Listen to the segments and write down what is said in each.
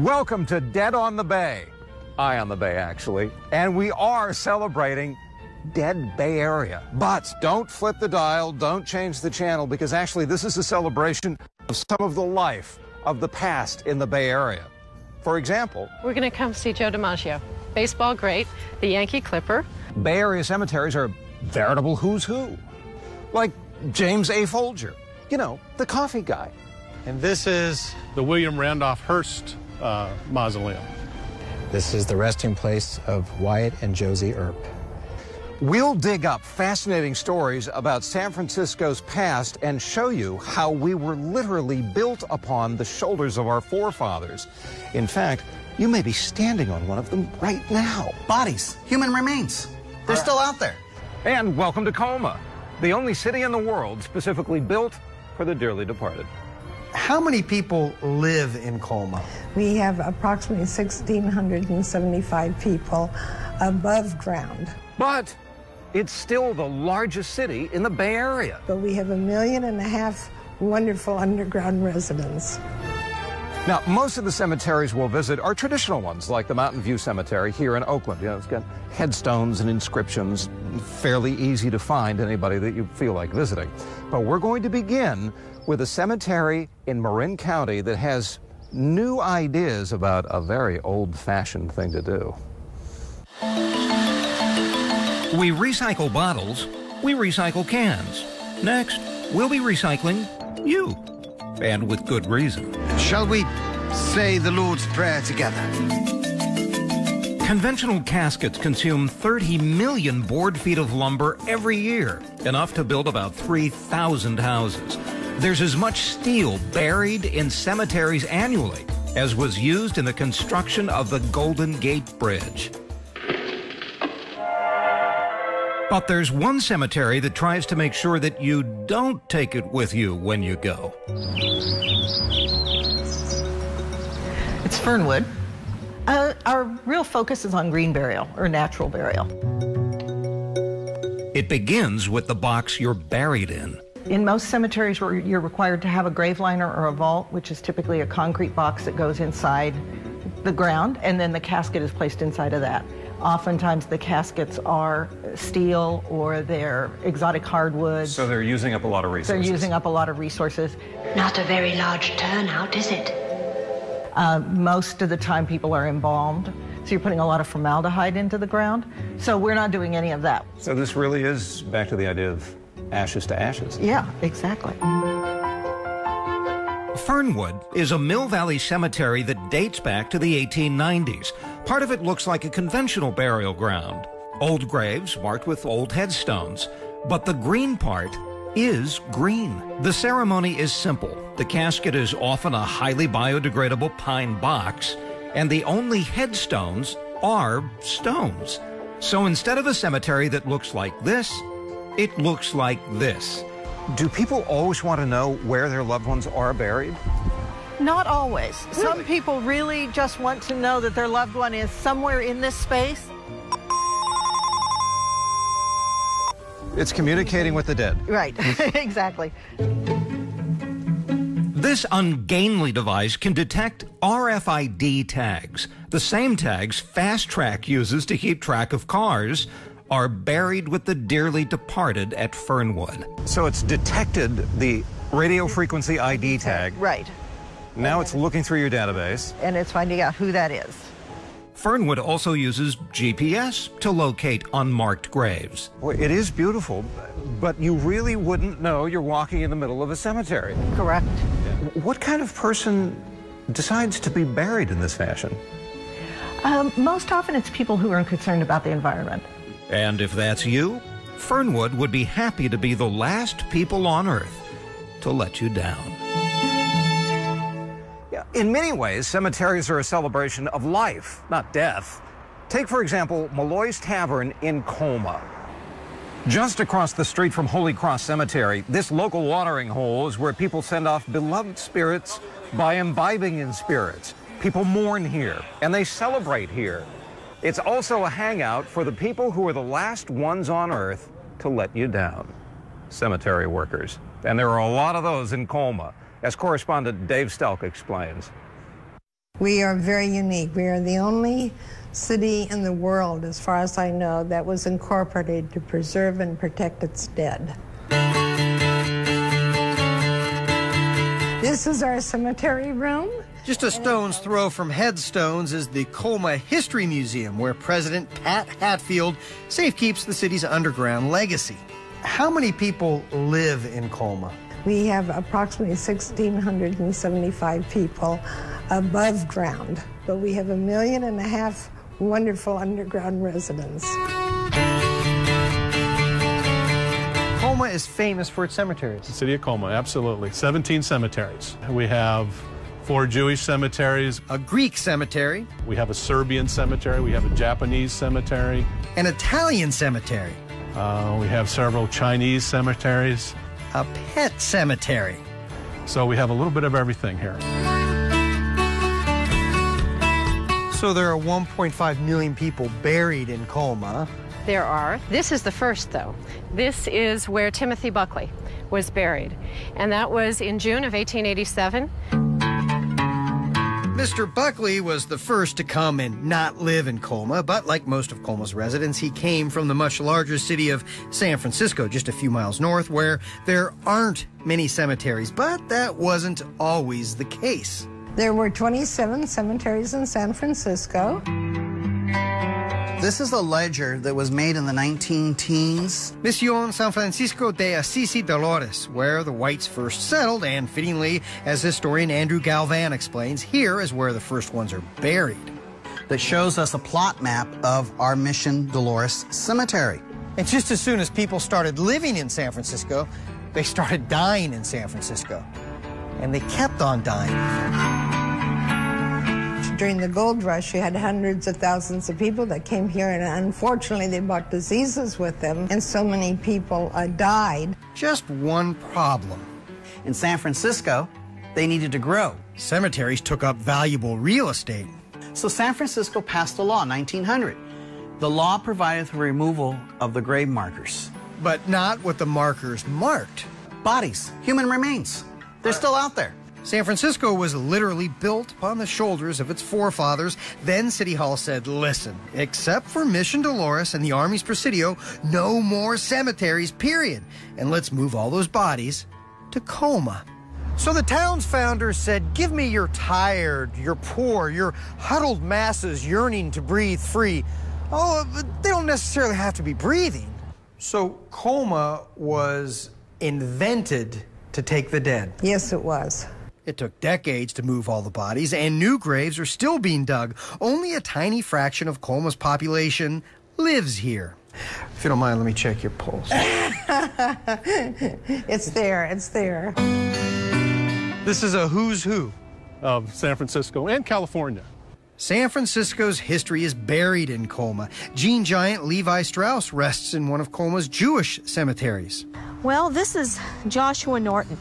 Welcome to Dead on the Bay. Eye on the Bay, actually. And we are celebrating Dead Bay Area. But don't flip the dial, don't change the channel, because actually this is a celebration of some of the life of the past in the Bay Area. For example, we're going to come see Joe DiMaggio, baseball great, the Yankee Clipper. Bay Area cemeteries are veritable who's who. Like James A. Folger, you know, the coffee guy. And this is the William Randolph Hearst Mausoleum. This is the resting place of Wyatt and Josie Earp. We'll dig up fascinating stories about San Francisco's past and show you how we were literally built upon the shoulders of our forefathers. In fact, you may be standing on one of them right now. Bodies, human remains. They're still out there. And welcome to Colma, the only city in the world specifically built for the dearly departed. How many people live in Colma? We have approximately 1,675 people above ground. But it's still the largest city in the Bay Area. But we have 1.5 million wonderful underground residents. Now, most of the cemeteries we'll visit are traditional ones, like the Mountain View Cemetery here in Oakland. You know, it's got headstones and inscriptions, fairly easy to find anybody that you feel like visiting. But we're going to begin with a cemetery in Marin County that has new ideas about a very old-fashioned thing to do. We recycle bottles, we recycle cans. Next, we'll be recycling you. And with good reason. Shall we say the Lord's Prayer together? Conventional caskets consume 30 million board feet of lumber every year, enough to build about 3,000 houses. There's as much steel buried in cemeteries annually as was used in the construction of the Golden Gate Bridge. But there's one cemetery that tries to make sure that you don't take it with you when you go. It's Fernwood. Our real focus is on green burial, or natural burial. It begins with the box you're buried in. In most cemeteries, where you're required to have a grave liner or a vault, which is typically a concrete box that goes inside the ground, and then the casket is placed inside of that. Oftentimes the caskets are steel or they're exotic hardwoods. So they're using up a lot of resources. They're using up a lot of resources. Not a very large turnout, is it? Most of the time people are embalmed, so you're putting a lot of formaldehyde into the ground. So we're not doing any of that. So this really is back to the idea of ashes to ashes. Yeah, exactly. Fernwood is a Mill Valley cemetery that dates back to the 1890s. Part of it looks like a conventional burial ground. Old graves marked with old headstones. But the green part is green. The ceremony is simple. The casket is often a highly biodegradable pine box, and the only headstones are stones. So instead of a cemetery that looks like this, it looks like this. Do people always want to know where their loved ones are buried? Not always. Really? Some people really just want to know that their loved one is somewhere in this space. It's communicating with the dead. Right, exactly. This ungainly device can detect RFID tags. The same tags Fast Track uses to keep track of cars are buried with the dearly departed at Fernwood. So it's detected the radio frequency ID tag. Right. Now it's looking through your database. And it's finding out who that is. Fernwood also uses GPS to locate unmarked graves. Well, it is beautiful, but you really wouldn't know you're walking in the middle of a cemetery. Correct. What kind of person decides to be buried in this fashion? Most often it's people who are concerned about the environment. And if that's you, Fernwood would be happy to be the last people on Earth to let you down. Yeah, in many ways, cemeteries are a celebration of life, not death. Take, for example, Malloy's Tavern in Colma. Just across the street from Holy Cross Cemetery, this local watering hole is where people send off beloved spirits by imbibing in spirits. People mourn here, and they celebrate here. It's also a hangout for the people who are the last ones on Earth to let you down, cemetery workers. And there are a lot of those in Colma, as correspondent Dave Stelk explains. We are very unique. We are the only city in the world, as far as I know, that was incorporated to preserve and protect its dead. This is our cemetery room. Just a stone's throw from Headstones is the Colma History Museum, where President Pat Hatfield safekeeps the city's underground legacy. How many people live in Colma? We have approximately 1,675 people above ground, but we have 1.5 million wonderful underground residents. Colma is famous for its cemeteries. The city of Colma, absolutely. 17 cemeteries. We have 4 Jewish cemeteries. A Greek cemetery. We have a Serbian cemetery. We have a Japanese cemetery. An Italian cemetery. We have several Chinese cemeteries. A pet cemetery. So we have a little bit of everything here. So there are 1.5 million people buried in Colma. There are. This is the first, though. This is where Timothy Buckley was buried, and that was in June of 1887. Mr. Buckley was the first to come and not live in Colma, but like most of Colma's residents, he came from the much larger city of San Francisco, just a few miles north, where there aren't many cemeteries, but that wasn't always the case. There were 27 cemeteries in San Francisco. This is a ledger that was made in the 19-teens. Mission San Francisco de Assisi Dolores, where the whites first settled, and fittingly, as historian Andrew Galvan explains, here is where the first ones are buried. That shows us a plot map of our Mission Dolores Cemetery. And just as soon as people started living in San Francisco, they started dying in San Francisco. And they kept on dying. During the gold rush, you had hundreds of thousands of people that came here, and unfortunately they brought diseases with them, and so many people died. Just one problem. In San Francisco, they needed to grow. Cemeteries took up valuable real estate. So San Francisco passed a law in 1900. The law provided the removal of the grave markers. But not what the markers marked. Bodies, human remains. They're still out there. San Francisco was literally built upon the shoulders of its forefathers. Then City Hall said, listen, except for Mission Dolores and the Army's Presidio, no more cemeteries, period. And let's move all those bodies to Colma. So the town's founders said, give me your tired, your poor, your huddled masses yearning to breathe free. Oh, but they don't necessarily have to be breathing. So Colma was invented to take the dead. Yes, it was. It took decades to move all the bodies, and new graves are still being dug. Only a tiny fraction of Colma's population lives here. If you don't mind, let me check your pulse. It's there, it's there. This is a who's who Of San Francisco and California. San Francisco's history is buried in Colma. Gene giant Levi Strauss rests in one of Colma's Jewish cemeteries. Well, this is Joshua Norton.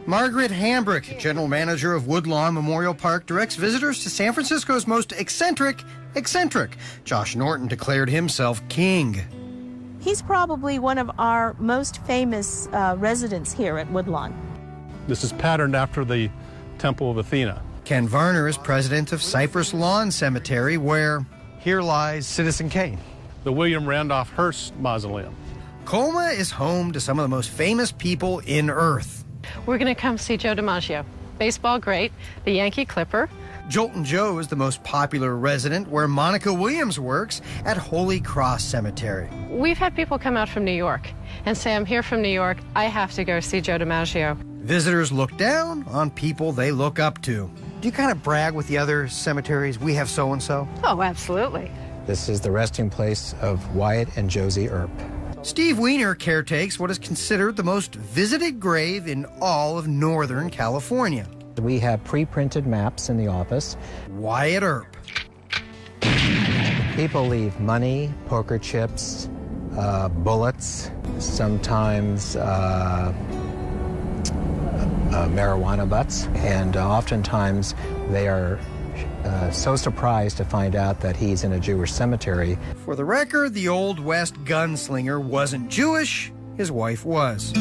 Margaret Hambrick, general manager of Woodlawn Memorial Park, directs visitors to San Francisco's most eccentric. Josh Norton declared himself king. He's probably one of our most famous residents here at Woodlawn. This is patterned after the Temple of Athena. Ken Varner is president of Cypress Lawn Cemetery, where here lies Citizen Kane. The William Randolph Hearst Mausoleum. Colma is home to some of the most famous people in Earth. We're going to come see Joe DiMaggio, baseball great, the Yankee Clipper. Joltin' Joe is the most popular resident, where Monica Williams works at Holy Cross Cemetery. We've had people come out from New York and say, I'm here from New York, I have to go see Joe DiMaggio. Visitors look down on people they look up to. Do you kind of brag with the other cemeteries? We have so-and-so? Oh, absolutely. This is the resting place of Wyatt and Josie Earp. Steve Weiner caretakes what is considered the most visited grave in all of Northern California. We have pre-printed maps in the office. Wyatt Earp. People leave money, poker chips, bullets, sometimes marijuana butts, and oftentimes they are so surprised to find out that he's in a Jewish cemetery. For the record, the Old West gunslinger wasn't Jewish, his wife was.